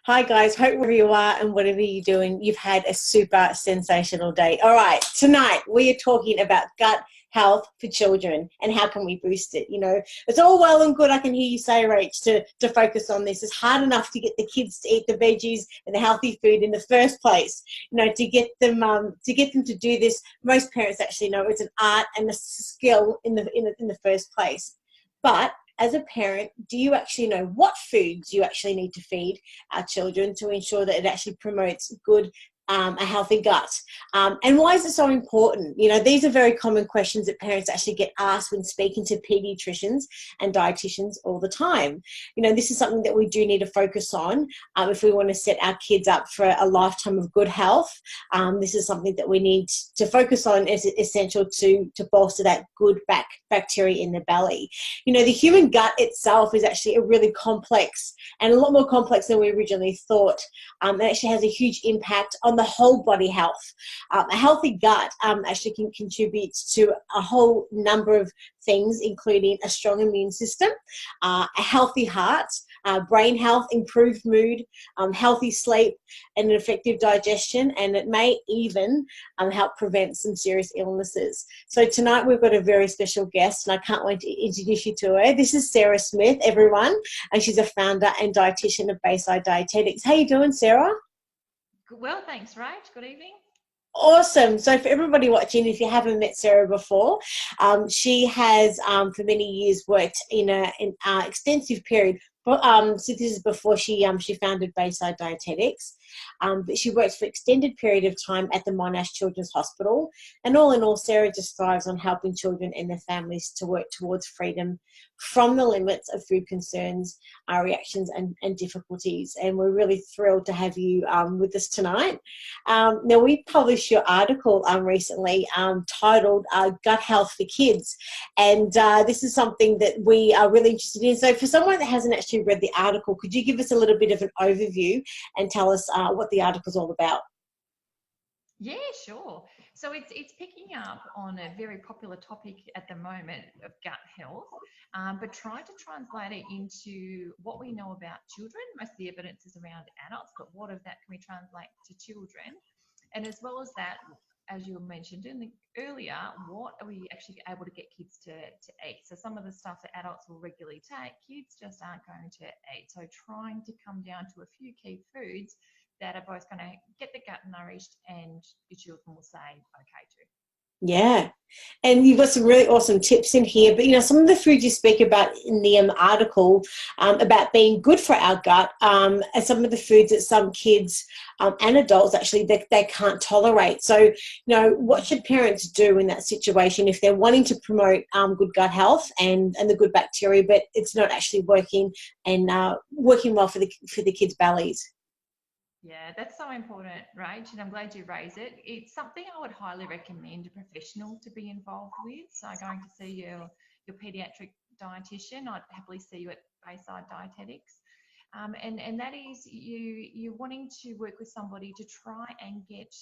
Hi guys, hope wherever you are and whatever you're doing, you've had a super sensational day. All right, tonight we are talking about gut health for children and how can we boost it. You know, it's all well and good, I can hear you say, Rach, to focus on this. It's hard enough to get the kids to eat the veggies and the healthy food in the first place. You know, to get them to do this. Most parents actually know it's an art and a skill in the first place. But as a parent, do you actually know what foods you actually need to feed our children to ensure that it actually promotes a healthy gut? And why is it so important? You know, these are very common questions that parents actually get asked when speaking to paediatricians and dietitians all the time. You know, this is something that we do need to focus on if we want to set our kids up for a lifetime of good health. This is something that we need to focus on as essential to bolster that good bacteria in the belly. You know, the human gut itself is actually a really complex and a lot more complex than we originally thought. It actually has a huge impact on the whole body health. A healthy gut actually can contribute to a whole number of things, including a strong immune system, a healthy heart, brain health, improved mood, healthy sleep, and an effective digestion, and it may even help prevent some serious illnesses. So tonight we've got a very special guest, and I can't wait to introduce you to her. This is Sarah Smith, everyone, and she's a founder and dietitian of Bayside Dietetics. How you doing, Sarah? Well, thanks, Rach. Good evening. Awesome. So for everybody watching, if you haven't met Sarah before, she has for many years worked in an extensive period. So this is before she founded Bayside Dietetics. But she works for an extended period of time at the Monash Children's Hospital. And all in all, Sarah just thrives on helping children and their families to work towards freedom from the limits of food concerns, reactions and difficulties. And we're really thrilled to have you with us tonight. Now, we published your article recently titled Gut Health for Kids. And this is something that we are really interested in. So for someone that hasn't actually read the article, could you give us a little bit of an overview and tell us what the article's all about? Yeah, sure. So it's picking up on a very popular topic at the moment of gut health, but trying to translate it into what we know about children. Most of the evidence is around adults, but what of that can we translate to children? And as well as that, as you mentioned earlier, what are we actually able to get kids to eat? So some of the stuff that adults will regularly take, kids just aren't going to eat. So trying to come down to a few key foods that are both going to get the gut nourished and your children will say okay to. Yeah, and you've got some really awesome tips in here. But, you know, some of the foods you speak about in the article about being good for our gut are some of the foods that some kids and adults actually they can't tolerate. So, you know, what should parents do in that situation if they're wanting to promote good gut health and the good bacteria, but it's not actually working and working well for the kids' bellies? Yeah, that's so important, Rach, and I'm glad you raise it. It's something I would highly recommend a professional to be involved with. So going to see your paediatric dietitian, I'd happily see you at Bayside Dietetics. And that is you're wanting to work with somebody to try and get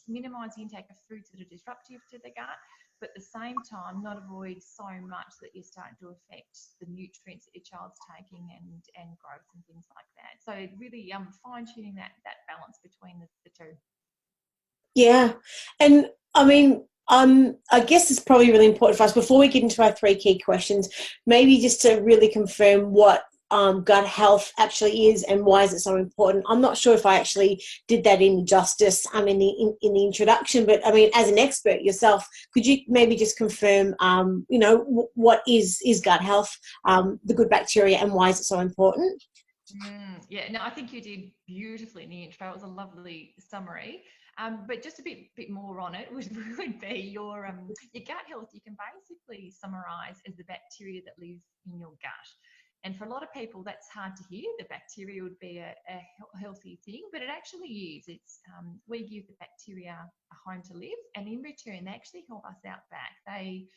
minimise the intake of foods that are disruptive to the gut, but at the same time not avoid so much that you're starting to affect the nutrients that your child's taking and growth and things like that. So really fine-tuning that balance between the two. Yeah, and I mean, I guess it's probably really important for us before we get into our three key questions, maybe just to really confirm what gut health actually is and why is it so important. I'm not sure if I actually did that in justice in the introduction, but I mean, as an expert yourself, could you maybe just confirm, you know, what is gut health, the good bacteria, and why is it so important? Yeah, no, I think you did beautifully in the intro. It was a lovely summary. But just a bit more on it would be your gut health. You can basically summarise as the bacteria that live in your gut. And for a lot of people, that's hard to hear. The bacteria would be a healthy thing, but it actually is. It's we give the bacteria a home to live, and in return, they actually help us out back. They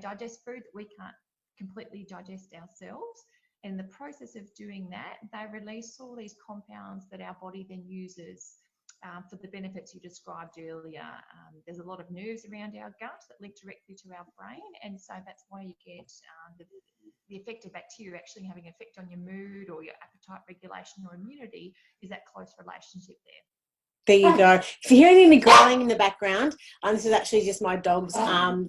digest food that we can't completely digest ourselves. And in the process of doing that, they release all these compounds that our body then uses for the benefits you described earlier. There's a lot of nerves around our gut that link directly to our brain, and so that's why you get the effect of bacteria actually having an effect on your mood or your appetite regulation or immunity is that close relationship there. There you go. If you hear any growling in the background, this is actually just my dogs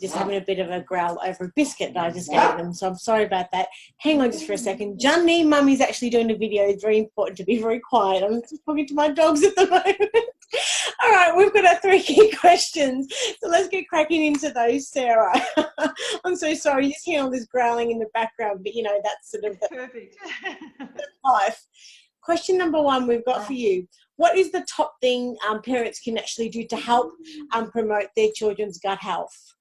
just having a bit of a growl over a biscuit that I just gave them. So I'm sorry about that. Hang on just for a second. Johnny, Mummy's actually doing a video. It's very important to be very quiet. I'm just talking to my dogs at the moment. All right, we've got our 3 key questions. So let's get cracking into those, Sarah. I'm so sorry. You just hear all this growling in the background, but, you know, that's sort of Perfect. the life. Question number 1 we've got for you. What is the top thing parents can actually do to help promote their children's gut health?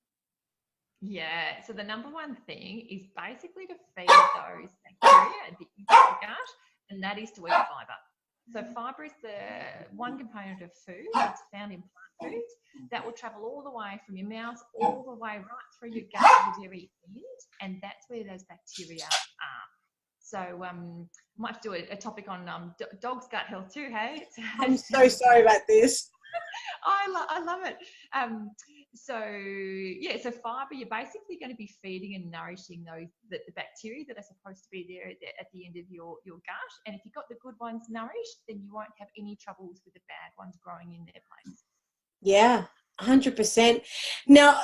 Yeah, so the number 1 thing is basically to feed those bacteria that you get in the gut, and that is to eat fibre. So fibre is the one component of food that's found in plant foods that will travel all the way from your mouth all the way right through your gut to the very end, and that's where those bacteria are. So might do a topic on dogs' gut health too, hey? I'm so sorry about this. I love it. So fibre, you're basically going to be feeding and nourishing the bacteria that are supposed to be there at the end of your gut. And if you've got the good ones nourished, then you won't have any troubles with the bad ones growing in their place. Yeah, 100%. Now,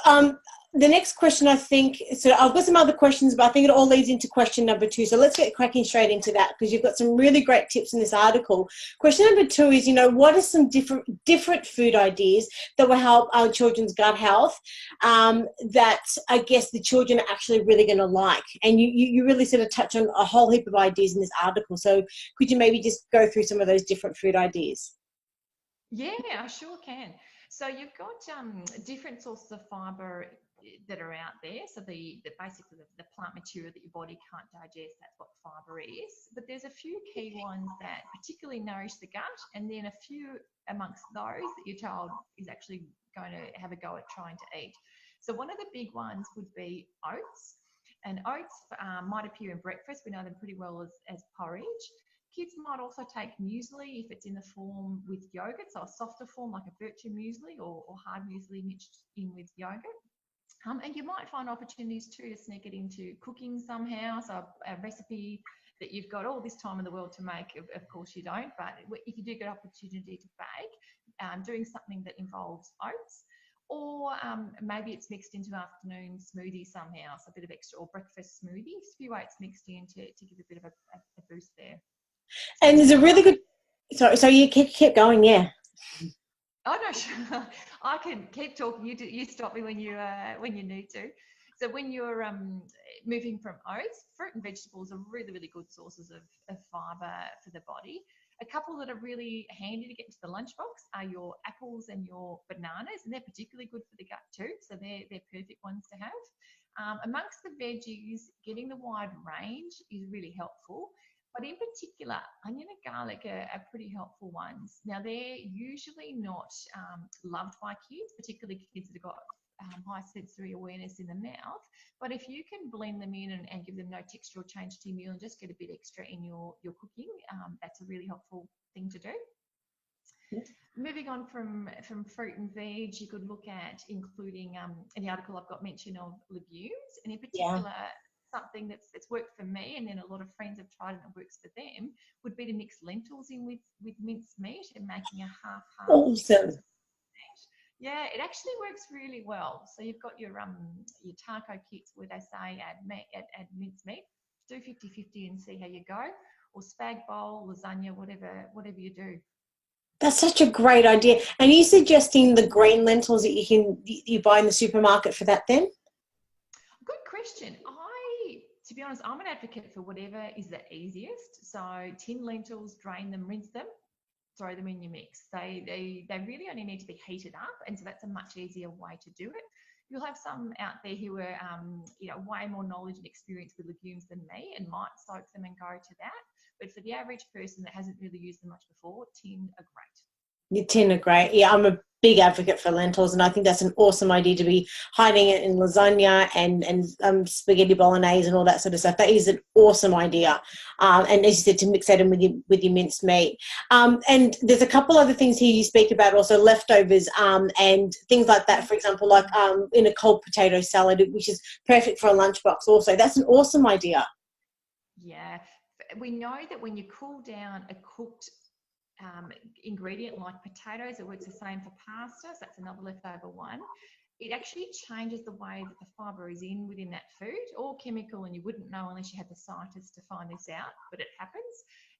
the next question, I think, so I've got some other questions, but I think it all leads into question number 2. So let's get cracking straight into that, because you've got some really great tips in this article. Question number 2 is, you know, what are some different food ideas that will help our children's gut health that I guess the children are actually really going to like? And you really sort of touch on a whole heap of ideas in this article. So could you maybe just go through some of those different food ideas? Yeah, I sure can. So you've got different sources of fibre that are out there. So basically the plant material that your body can't digest, that's what fibre is. But there's a few key ones that particularly nourish the gut, and then a few amongst those that your child is actually going to have a go at trying to eat. So one of the big ones would be oats. And oats might appear in breakfast. We know them pretty well as porridge. Kids might also take muesli if it's in the form with yogurt, so a softer form like a virtue muesli or hard muesli mixed in with yogurt. And you might find opportunities too to sneak it into cooking somehow. So a recipe that you've got all this time in the world to make, of course you don't, but if you do get opportunity to bake, doing something that involves oats, or maybe it's mixed into afternoon smoothie somehow, so a bit of extra, or breakfast smoothie, a few oats mixed in to give a bit of a boost there. And there's a really good, so you keep going, yeah. Oh no, sure. I can keep talking. You stop me when you need to. So when you're moving from oats, fruit and vegetables are really, really good sources of fibre for the body. A couple that are really handy to get into the lunchbox are your apples and your bananas, and they're particularly good for the gut too. So they're perfect ones to have. Amongst the veggies, getting the wide range is really helpful. But in particular, onion and garlic are pretty helpful ones. Now, they're usually not loved by kids, particularly kids that have got high sensory awareness in the mouth. But if you can blend them in and give them no textural change to your meal and just get a bit extra in your cooking, that's a really helpful thing to do. Yeah. Moving on from fruit and veg, you could look at including, in the article I've got mention of legumes, and in particular, something that's worked for me, and then a lot of friends have tried and it works for them, would be to mix lentils in with minced meat and making a half. Awesome. Yeah, it actually works really well. So you've got your taco kits where they say add minced meat, do 50-50 and see how you go, or spag bowl, lasagna, whatever you do. That's such a great idea. And are you suggesting the green lentils that you buy in the supermarket for that then? Good question. To be honest, I'm an advocate for whatever is the easiest. So tin lentils, drain them, rinse them, throw them in your mix. They really only need to be heated up, and so that's a much easier way to do it. You'll have some out there who are way more knowledge and experience with legumes than me and might soak them and go to that. But for the average person that hasn't really used them much before, tin are great. Your tin are great. Yeah, I'm a big advocate for lentils, and I think that's an awesome idea to be hiding it in lasagna and spaghetti bolognese and all that sort of stuff. That is an awesome idea. And as you said, to mix that in with your minced meat. And there's a couple other things here you speak about, also leftovers and things like that. For example, like in a cold potato salad, which is perfect for a lunchbox. Also, that's an awesome idea. Yeah, we know that when you cool down a cooked ingredient like potatoes, it works the same for pasta, so that's another leftover one. It actually changes the way that the fibre is in within that food, all chemical, and you wouldn't know unless you had the scientists to find this out, but it happens.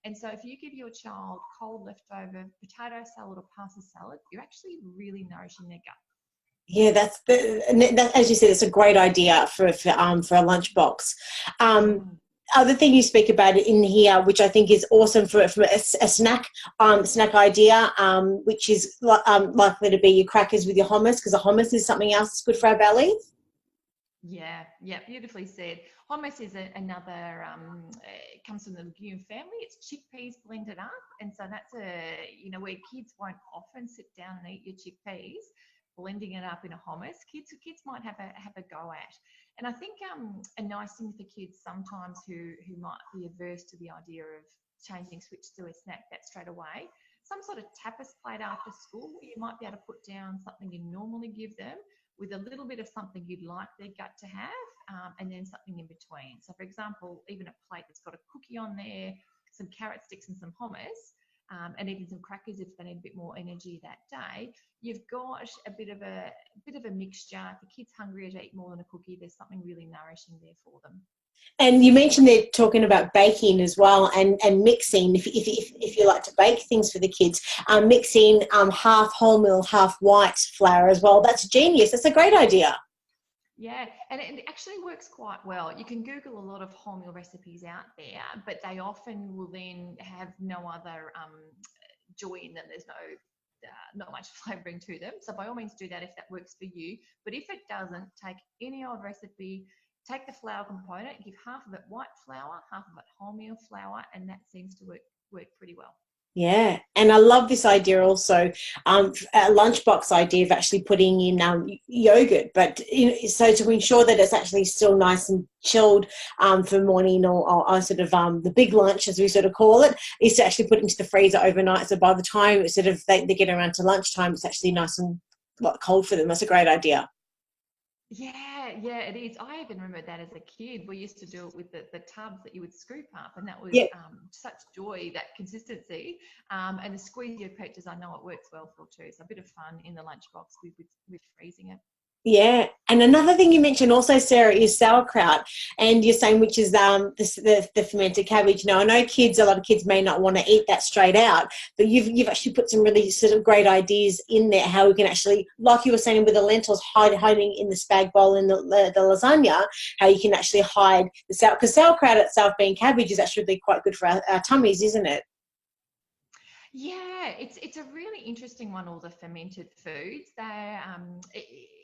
And so if you give your child cold leftover potato salad or pasta salad, you're actually really nourishing their gut. Yeah, as you said, it's a great idea for a lunchbox. Mm. Other thing you speak about in here, which I think is awesome for a snack idea, which is likely to be your crackers with your hummus, because the hummus is something else that's good for our belly. Yeah, yeah, beautifully said. Hummus is another, it comes from the legume family. It's chickpeas blended up. And so that's where kids won't often sit down and eat your chickpeas, blending it up in a hummus. Kids might have a go at. And I think a nice thing for kids sometimes who might be averse to the idea of switch to a snack that straight away, some sort of tapas plate after school where you might be able to put down something you normally give them with a little bit of something you'd like their gut to have, and then something in between. So, for example, even a plate that's got a cookie on there, some carrot sticks and some hummus, and even some crackers if they need a bit more energy that day. You've got a bit of a mixture. If the kid's hungry to eat more than a cookie, there's something really nourishing there for them. And you mentioned they're talking about baking as well, and mixing. If you like to bake things for the kids, mixing half wholemeal, half white flour as well. That's genius. That's a great idea. Yeah, and it actually works quite well. You can Google a lot of wholemeal recipes out there, but they often will then have no other joy in them. There's not much flavouring to them. So by all means do that if that works for you. But if it doesn't, take any old recipe, take the flour component, give half of it white flour, half of it wholemeal flour, and that seems to work pretty well. Yeah, and I love this idea also, a lunchbox idea of actually putting in yogurt, but so to ensure that it's actually still nice and chilled for morning or sort of the big lunch, as we sort of call it, is to actually put it into the freezer overnight. So by the time sort of they get around to lunchtime, it's actually nice and cold for them. That's a great idea. Yeah, it is. I even remember that as a kid. We used to do it with the tubs that you would scoop up, and that was Yeah. such joy, that consistency. And the squeeze your peaches, I know it works well for too. So a bit of fun in the lunchbox with freezing it. Yeah, and another thing you mentioned also, Sarah, is sauerkraut, and you're saying which is the fermented cabbage. Now, I know a lot of kids may not want to eat that straight out, but you've actually put some really sort of great ideas in there how we can actually, like you were saying with the lentils, hiding in the spag bowl in the lasagna, how you can actually hide the because sauerkraut itself being cabbage is actually quite good for our tummies, isn't it? Yeah, it's a really interesting one. All the fermented foods.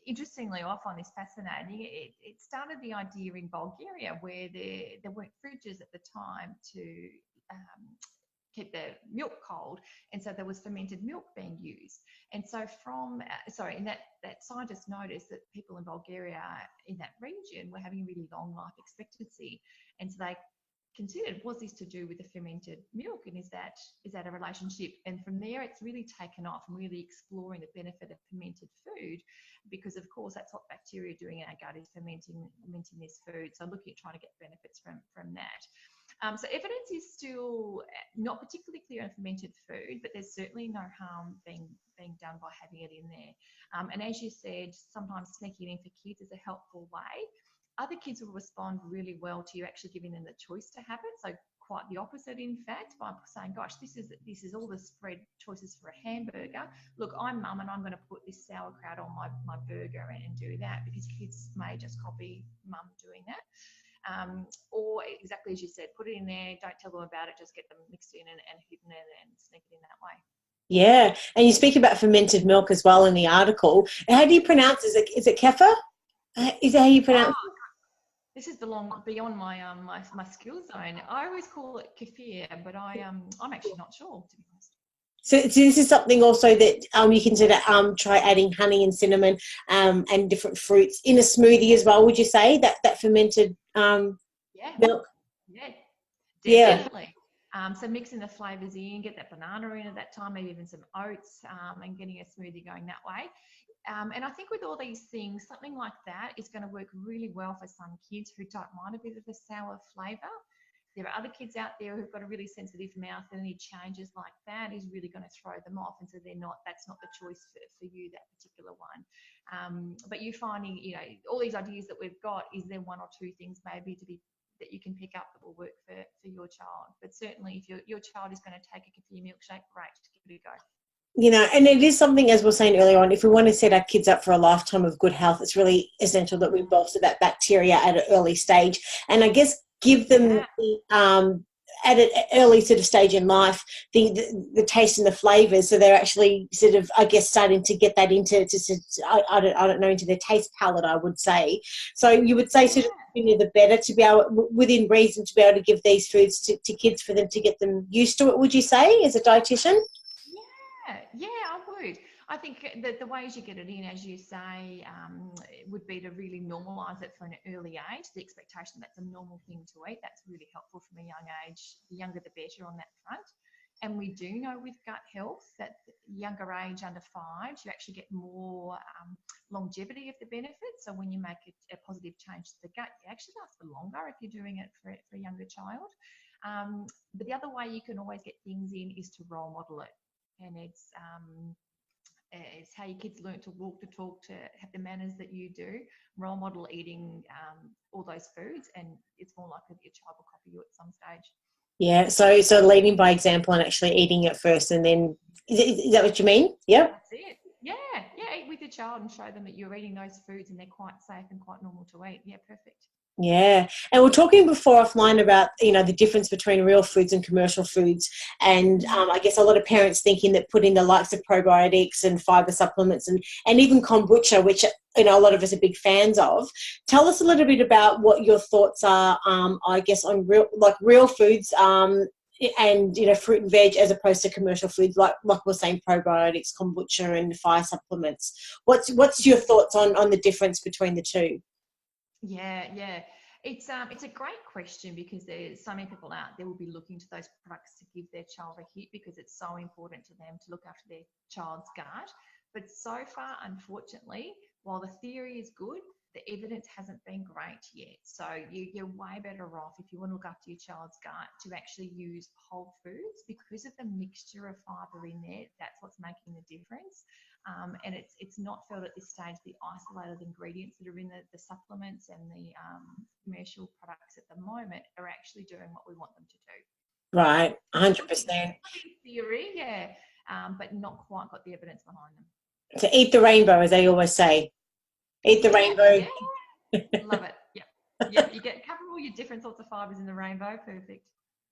Interestingly, I find this fascinating. It started the idea in Bulgaria where there weren't fridges at the time to keep the milk cold, and so there was fermented milk being used. And so and that scientists noticed that people in Bulgaria in that region were having a really long life expectancy, and so they considered, was this to do with the fermented milk, and is that a relationship? And from there it's really taken off, and really exploring the benefit of fermented food, because of course that's what bacteria are doing in our gut, is fermenting this food. So looking at trying to get benefits from that. So evidence is still not particularly clear on fermented food, but there's certainly no harm being done by having it in there. And as you said, sometimes sneaking in for kids is a helpful way. Other kids will respond really well to you actually giving them the choice to have it. So quite the opposite, in fact, by saying, gosh, this is all the spread choices for a hamburger. Look, I'm mum and I'm going to put this sauerkraut on my burger and do that, because kids may just copy mum doing that. Or exactly as you said, put it in there, don't tell them about it, just get them mixed in and hidden and sneak it in that way. Yeah, and you speak about fermented milk as well in the article. How do you pronounce it? Is it kefir? Is that how you pronounce it? This is beyond my skill zone. I always call it kefir, but I'm actually not sure, to be honest. So this is something also that you can try adding honey and cinnamon and different fruits in a smoothie as well. Would you say that fermented Yeah, milk? yeah, Yeah. definitely. So mixing the flavors in, get that banana in at that time, maybe even some oats, and getting a smoothie going that way. And I think with all these things, something like that is going to work really well for some kids who don't mind a bit of a sour flavour. There are other kids out there who've got a really sensitive mouth, and any changes like that is really going to throw them off. And so that's not the choice for you, that particular one. But you're finding, all these ideas that we've got, is there one or two things maybe that you can pick up that will work for your child? But certainly if your child is going to take a kefir milkshake, great, give it a go. And it is something, as we were saying earlier on, if we want to set our kids up for a lifetime of good health, it's really essential that we bolster that bacteria at an early stage. And I guess give them at an early sort of stage in life the taste and the flavours, so they're actually sort of, I guess, starting to get that into I don't know, into their taste palette, I would say. So you would say sort of the better, to be able, within reason, to be able to give these foods to kids, for them to get them used to it, would you say, as a dietitian? Yeah, I would. I think that the ways you get it in, as you say, would be to really normalise it from an early age. The expectation that's a normal thing to eat. That's really helpful from a young age. The younger the better on that front. And we do know with gut health that younger age, under 5, you actually get more longevity of the benefits. So when you make a positive change to the gut, you actually last for longer if you're doing it for a younger child. But the other way you can always get things in is to role model it. And it's how your kids learn to walk, to talk, to have the manners that you do. Role model eating all those foods, and it's more likely that your child will copy you at some stage. Yeah, so leading by example and actually eating it first, and then is that what you mean? Yeah. That's it. Yeah, eat with your child and show them that you're eating those foods and they're quite safe and quite normal to eat. Yeah, perfect. Yeah, and we're talking before offline about the difference between real foods and commercial foods, and I guess a lot of parents thinking that putting the likes of probiotics and fibre supplements and even kombucha, which a lot of us are big fans of. Tell us a little bit about what your thoughts are, I guess, on real foods and fruit and veg, as opposed to commercial foods like we're saying, probiotics, kombucha, and fire supplements. What's your thoughts on the difference between the two? Yeah. It's a great question, because there's so many people out there will be looking to those products to give their child a hit, because it's so important to them to look after their child's gut. But so far, unfortunately, while the theory is good, the evidence hasn't been great yet. So you're way better off, if you want to look after your child's gut, to actually use whole foods, because of the mixture of fibre in there. That's what's making the difference. And it's not felt at this stage the isolated ingredients that are in the supplements and the commercial products at the moment are actually doing what we want them to do. Right, 100%. Theory, yeah, but not quite got the evidence behind them. So eat the rainbow, as they always say. Eat the rainbow. Yeah. Love it. Yeah. You cover all your different sorts of fibres in the rainbow. Perfect.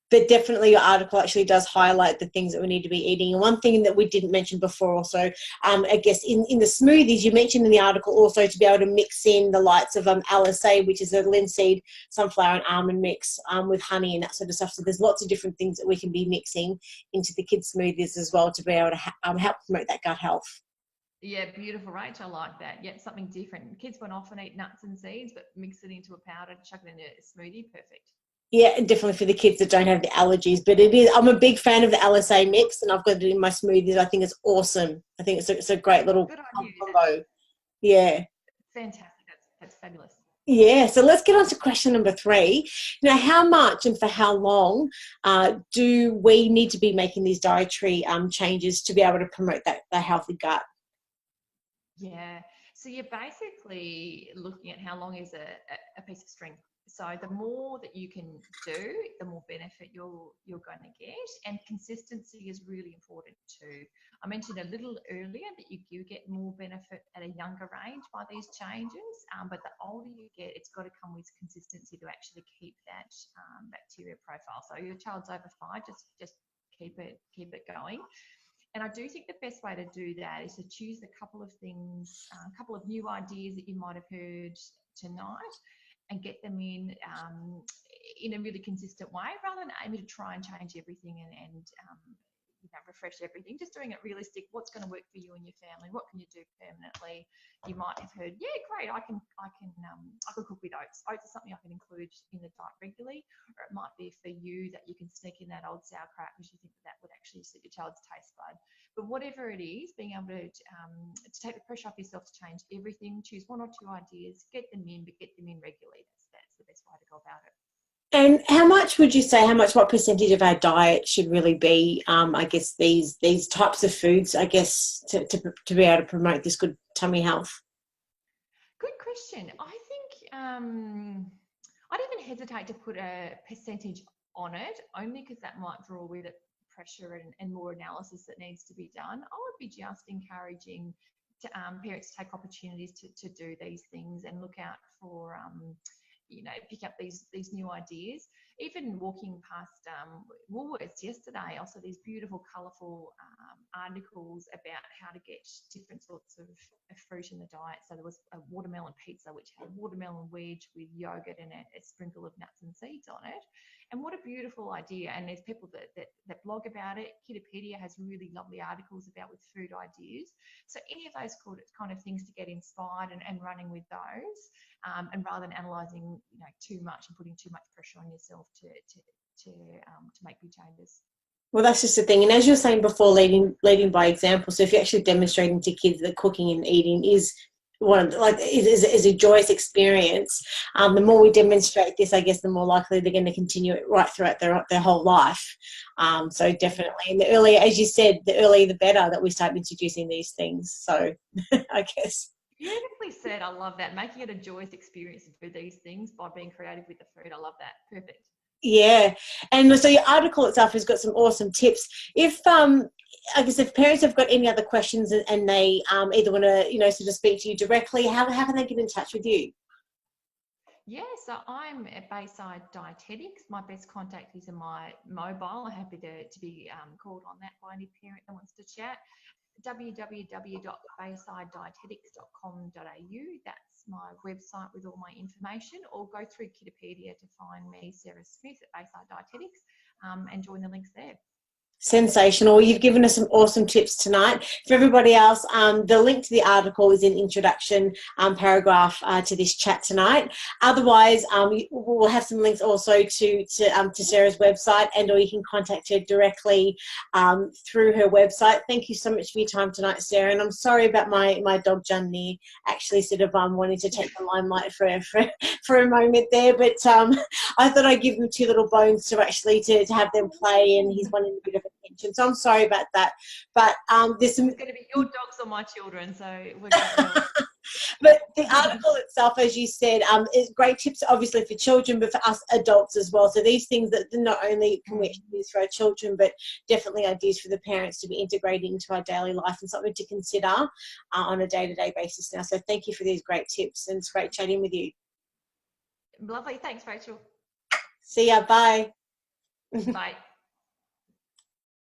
But definitely your article actually does highlight the things that we need to be eating. And one thing that we didn't mention before also, I guess in the smoothies, you mentioned in the article also to be able to mix in the likes of LSA, which is a linseed, sunflower and almond mix with honey and that sort of stuff. So there's lots of different things that we can be mixing into the kids' smoothies as well, to be able to help promote that gut health. Yeah, beautiful, Rach. I like that. Yeah, something different. Kids went off and eat nuts and seeds, but mix it into a powder, chuck it in a smoothie. Perfect. Yeah, definitely for the kids that don't have the allergies. But I'm a big fan of the LSA mix, and I've got it in my smoothies. I think it's awesome. I think it's a great little combo. Yeah. Fantastic. That's fabulous. Yeah, so let's get on to question number 3. Now, how much and for how long do we need to be making these dietary changes to be able to promote the healthy gut? Yeah, so you're basically looking at how long is a piece of string. So the more that you can do, the more benefit you're going to get, and consistency is really important too. I mentioned a little earlier that you do get more benefit at a younger age by these changes, but the older you get, it's got to come with consistency to actually keep that bacteria profile. So your child's over 5, just keep it going. And I do think the best way to do that is to choose a couple of things, a couple of new ideas that you might have heard tonight, and get them in a really consistent way, rather than aiming to try and change everything and refresh everything. Just doing it realistic. What's going to work for you and your family? What can you do permanently? You might have heard, yeah, great, I can cook with oats. Oats is something I can include in the diet regularly, or it might be for you that you can sneak in that old sauerkraut because you think that would actually suit your child's taste bud. But whatever it is, being able to take the pressure off yourself to change everything, choose 1 or 2 ideas, get them in, but get them in regularly. That's the best way to go about it. And how much would you say, what percentage of our diet should really be, I guess, these types of foods, I guess, to be able to promote this good tummy health? Good question. I think I'd even hesitate to put a percentage on it, only because that might draw with it pressure and more analysis that needs to be done. I would be just encouraging parents to take opportunities to do these things and look out for pick up these new ideas. Even walking past Woolworths yesterday, I saw these beautiful, colourful articles about how to get different sorts of fruit in the diet. So there was a watermelon pizza, which had a watermelon wedge with yogurt and a sprinkle of nuts and seeds on it. And what a beautiful idea. And there's people that blog about it. Kiddopedia has really lovely articles about with food ideas. So any of those kind of things to get inspired and running with those, and rather than analysing too much and putting too much pressure on yourself to make big changes. Well, that's just the thing. And as you're saying before, leading by example. So if you're actually demonstrating to kids that cooking and eating is is a joyous experience, the more we demonstrate this, I guess, the more likely they're going to continue it right throughout their whole life. So definitely, and the earlier, as you said, the earlier the better that we start introducing these things. So I guess. Beautifully said. I love that. Making it a joyous experience to do these things by being creative with the food. I love that. Perfect. Yeah, and so your article itself has got some awesome tips. If I guess if parents have got any other questions and they either want to sort of speak to you directly, how can they get in touch with you? Yeah, so I'm at Bayside Dietetics. My best contact is in my mobile. I'm happy to be called on that by any parent that wants to chat. www.baysidedietetics.com.au. That's my website with all my information, or go through Kiddopedia to find me, Sarah Smith at Bayside Dietetics, and join the links there. Sensational. You've given us some awesome tips tonight. For everybody else, the link to the article is in the introduction paragraph to this chat tonight. Otherwise, we'll have some links also to Sarah's website, or you can contact her directly through her website. Thank you so much for your time tonight, Sarah. And I'm sorry about my dog Johnny actually sort of wanting to take the limelight for a moment there, but I thought I'd give him two little bones to actually to have them play, and he's wanting a bit of attention. So I'm sorry about that. But there's some. It's going to be your dogs or my children, so we're going to. But the article itself, as you said, is great tips, obviously for children, but for us adults as well. So these things that not only can we use for our children, but definitely ideas for the parents to be integrating into our daily life and something to consider on a day-to-day basis now. So thank you for these great tips, and it's great chatting with you. Lovely. Thanks, Rachel. See ya. Bye. Bye.